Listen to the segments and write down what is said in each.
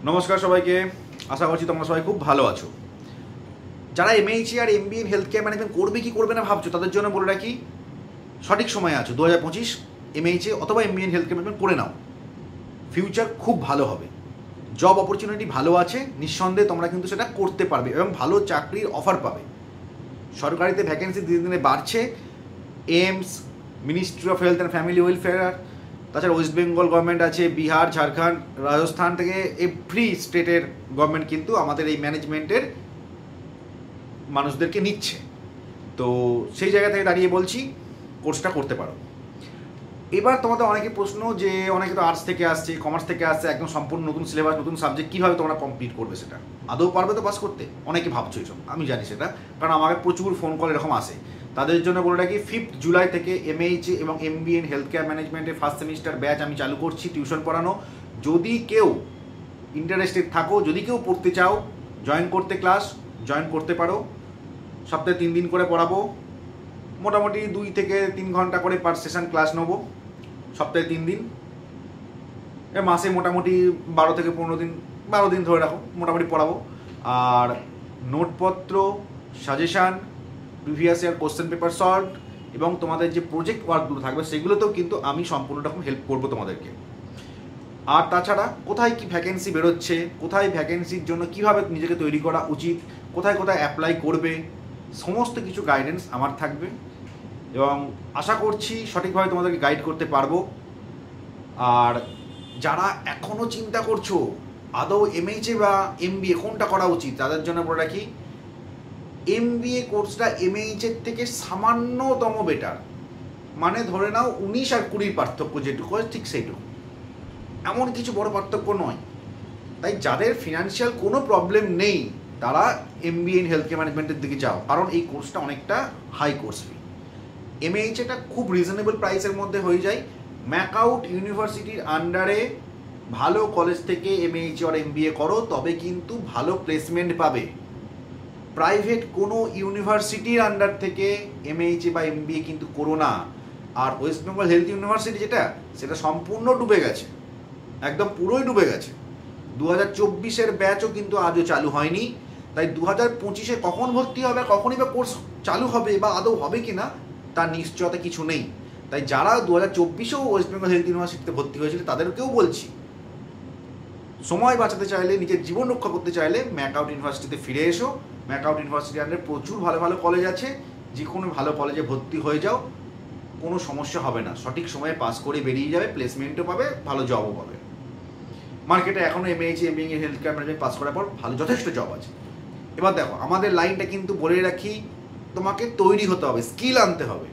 নমস্কার সবাইকে, আশা করছি তোমরা সবাই খুব ভালো আছো। যারা এমএইচি আর এমবিএ হেলথ কেয়ার ম্যানেজমেন্ট করবে কি করবে না ভাবছো, তাদের জন্য বলে রাখি সঠিক সময় আছো। 2025 এমএইচি অথবা এমবিএ হেলথ কেয়ার ম্যানেজমেন্ট করে নাও, ফিউচার খুব ভালো হবে। জব অপরচুনিটি ভালো আছে, নিঃসন্দেহে তোমরা কিন্তু সেটা করতে পারবে এবং ভালো চাকরির অফার পাবে। সরকারিতে ভ্যাকেন্সি দিনে দিনে বাড়ছে। AIIMS, ministry of health and family welfare, তাছাড়া ওয়েস্ট বেঙ্গল গভর্নমেন্ট আছে, বিহার, ঝাড়খণ্ড, রাজস্থান থেকে এভরি স্টেটের গভর্নমেন্ট কিন্তু আমাদের এই ম্যানেজমেন্টের মানুষদেরকে নিচ্ছে। তো সেই জায়গা থেকে দাঁড়িয়ে বলছি কোর্সটা করতে পারো। এবার তোমাদের অনেকে প্রশ্ন যে অনেকে তো আর্টস থেকে আসছে, কমার্স থেকে আসছে, একদম সম্পূর্ণ নতুন সিলেবাস, নতুন সাবজেক্ট, কীভাবে তোমরা কমপ্লিট করবে সেটা? আদৌ পারবে তো পাস করতে? অনেকে ভাবছো এইসব, আমি জানি সেটা, কারণ আমাকে প্রচুর ফোন কল এরকম আসে। তাদের জন্য বলে রাখি 5 জুলাই থেকে এমএইচএ এবং এমবিএ হেলথ কেয়ার ম্যানেজমেন্টের ফার্স্ট সেমিস্টার ব্যাচ আমি চালু করছি, টিউশন পড়ানো। যদি কেউ ইন্টারেস্টেড থাকো, যদি কেউ পড়তে চাও, জয়েন করতে ক্লাস জয়েন করতে পারো। সপ্তাহে 3 দিন করে পড়াবো, মোটামুটি 2 থেকে 3 ঘন্টা করে পার সেশন ক্লাস নেবো, সপ্তাহে 3 দিন, মাসে মোটামুটি 12 থেকে 15 দিন, 12 দিন ধরে রাখো মোটামুটি পড়াবো। আর নোটপত্র, suggestion, previous year question paper solve এবং তোমাদের যে প্রজেক্ট ওয়ার্কগুলো থাকবে সেগুলোতেও কিন্তু আমি সম্পূর্ণ রকম হেল্প করবো তোমাদেরকে। আর তাছাড়া কোথায় কি ভ্যাকেন্সি বেরোচ্ছে, কোথায় ভ্যাকেন্সির জন্য কিভাবে নিজেকে তৈরি করা উচিত, কোথায় কোথায় অ্যাপ্লাই করবে, সমস্ত কিছু গাইডেন্স আমার থাকবে এবং আশা করছি সঠিকভাবে তোমাদেরকে গাইড করতে পারবো। আর যারা এখনও চিন্তা করছো আদৌ এমএইচএ বা এমবিএ কোনটা করা উচিত, তাদের জন্য বলে রাখি এমবিএ কোর্সটা এমএইচএর থেকে সামান্যতম বেটার। মানে ধরে নাও 19 আর 20 পার্থক্য যেটুকু হয় ঠিক সেইটুকু, এমন কিছু বড় পার্থক্য নয়। তাই যাদের ফিনান্সিয়াল কোনো প্রবলেম নেই তারা এমবিএ হেলথ কেয়ার ম্যানেজমেন্টের দিকে যাও, কারণ এই কোর্সটা অনেকটা হাই কোর্স ফি। এমএইচএটা খুব রিজনেবল প্রাইসের মধ্যে হয়ে যায়। ম্যাকআউট ইউনিভার্সিটির আন্ডারে ভালো কলেজ থেকে এমএইচএ আর এমবিএ করো, তবে কিন্তু ভালো প্লেসমেন্ট পাবে। প্রাইভেট কোনো ইউনিভার্সিটির আন্ডার থেকে এমএইচএ বা এমবিএ কিন্তু করো না। আর ওয়েস্ট বেঙ্গল হেলথ ইউনিভার্সিটি সেটা সম্পূর্ণ ডুবে গেছে, একদম পুরোই ডুবে গেছে। 2024-এর ব্যাচও কিন্তু আজও চালু হয়নি। তাই 2025-এ কখন ভর্তি হবে, কখনই বা কোর্স চালু হবে বা আদৌ হবে কি না তার নিশ্চয়তা কিছু নেই। তাই যারা 2024-এও ওয়েস্ট বেঙ্গল হেলথ ইউনিভার্সিটিতে ভর্তি হয়েছিল তাদেরকেও বলছি, সময় বাঁচাতে চাইলে, নিজের জীবন রক্ষা করতে চাইলে ম্যাকআউট ইউনিভার্সিটিতে ফিরে এসো। ম্যাকআউট ইউনিভার্সিটির আন্ডারে প্রচুর ভালো ভালো কলেজ আছে, যে কোনো ভালো কলেজে ভর্তি হয়ে যাও, কোনো সমস্যা হবে না। সঠিক সময়ে পাস করে বেরিয়ে যাবে, প্লেসমেন্টও পাবে, ভালো জবও পাবে। মার্কেটে এখনও MHA MBA health care management pass করার পর ভালো যথেষ্ট জব আছে। এবার দেখো আমাদের লাইনটা কিন্তু বলে রাখি, তোমাকে তৈরি হতে হবে, স্কিল আনতে হবে।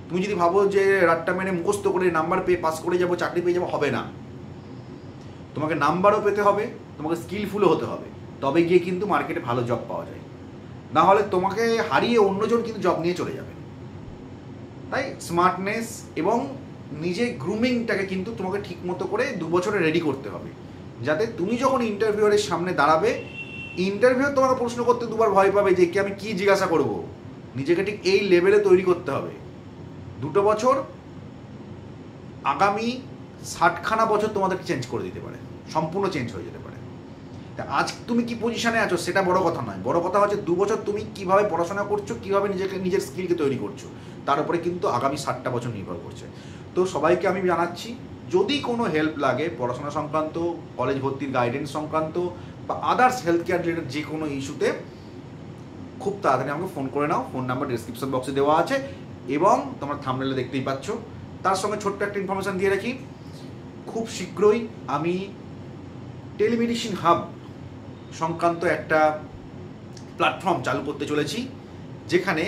তুমি যদি ভাবো যে রাতটা মেনে মুখস্থ করে নাম্বার পেয়ে পাস করে যাবো, চাকরি পেয়ে যাবো, হবে না। তোমাকে নাম্বারও পেতে হবে, তোমাকে স্কিলফুলও হতে হবে, তবে গিয়ে কিন্তু মার্কেটে ভালো জব পাওয়া যায়। না হলে তোমাকে হারিয়ে অন্যজন কিন্তু জব নিয়ে চলে যাবে। তাই স্মার্টনেস এবং নিজের গ্রুমিংটাকে কিন্তু তোমাকে ঠিকমতো করে 2 বছরে রেডি করতে হবে, যাতে তুমি যখন ইন্টারভিউয়ারের সামনে দাঁড়াবে, ইন্টারভিউ তোমাকে প্রশ্ন করতে দুবার ভয় পাবে যে কি আমি কি জিজ্ঞাসা করব। নিজেকে ঠিক এই লেভেলে তৈরি করতে হবে। 2 বছর আগামী 60খানা বছর তোমাদেরকে চেঞ্জ করে দিতে পারে, সম্পূর্ণ চেঞ্জ হয়ে যেতে পারে। তা আজ তুমি কি পজিশনে আছো সেটা বড় কথা নয়, বড় কথা হচ্ছে 2 বছর তুমি কিভাবে পড়াশোনা করছো, কিভাবে নিজের স্কিলকে তৈরি করছো, তার উপরে কিন্তু আগামী 60টা বছর নির্ভর করছে। তো সবাইকে আমি জানাচ্ছি, যদি কোনো হেল্প লাগে পড়াশোনা সংক্রান্ত, কলেজ ভর্তির গাইডেন্স সংক্রান্ত বা আদার্স হেলথ কেয়ার রিলেটেড যে কোনো ইস্যুতে, খুব তাড়াতাড়ি আমাকে ফোন করে নাও। ফোন নাম্বার ডিসক্রিপশন বক্সে দেওয়া আছে এবং তোমরা থাম্বনেলে দেখতেই পাচ্ছ। তার সঙ্গে ছোট্ট একটা ইনফরমেশান দিয়ে রাখি, খুব শীঘ্রই আমি টেলিমেডিসিন হাব সংক্রান্ত একটা প্ল্যাটফর্ম চালু করতে চলেছি, যেখানে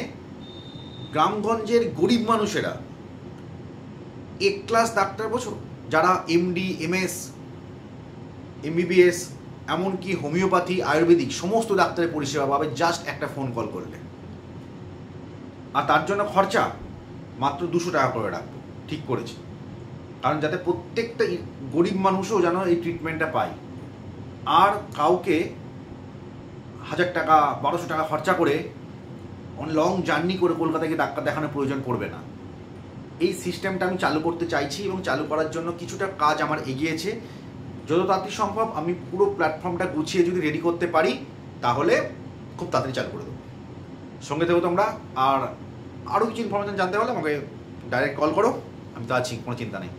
গ্রামগঞ্জের গরিব মানুষেরা এক ক্লাস ডাক্তার বছর, যারা এমডি, এমএস, এমবিবিএস, এমনকি হোমিওপ্যাথি, আয়ুর্বেদিক সমস্ত ডাক্তারের পরিষেবা পাবে জাস্ট একটা ফোন কল করলে। আর তার জন্য খরচা মাত্র 200 টাকা করে রাখবো, ঠিক করেছি, কারণ যাতে প্রত্যেকটা গরিব মানুষও যেন এই ট্রিটমেন্টটা পায়। আর কাউকে 1000 টাকা 1200 টাকা খরচা করে লং জার্নি করে কলকাতায় গিয়ে ডাক্তার দেখানোর প্রয়োজন পড়বে না। এই সিস্টেমটা আমি চালু করতে চাইছি এবং চালু করার জন্য কিছুটা কাজ আমার এগিয়েছে। যত তাড়াতাড়ি সম্ভব আমি পুরো প্ল্যাটফর্মটা গুছিয়ে যদি রেডি করতে পারি তাহলে খুব তাড়াতাড়ি চালু করে দেবো। সঙ্গে থেকো তোমরা। আর আরও কিছু ইনফরমেশান জানতে হলে আমাকে ডাইরেক্ট কল করো, আমি তো আছি, কোনো চিন্তা নেই।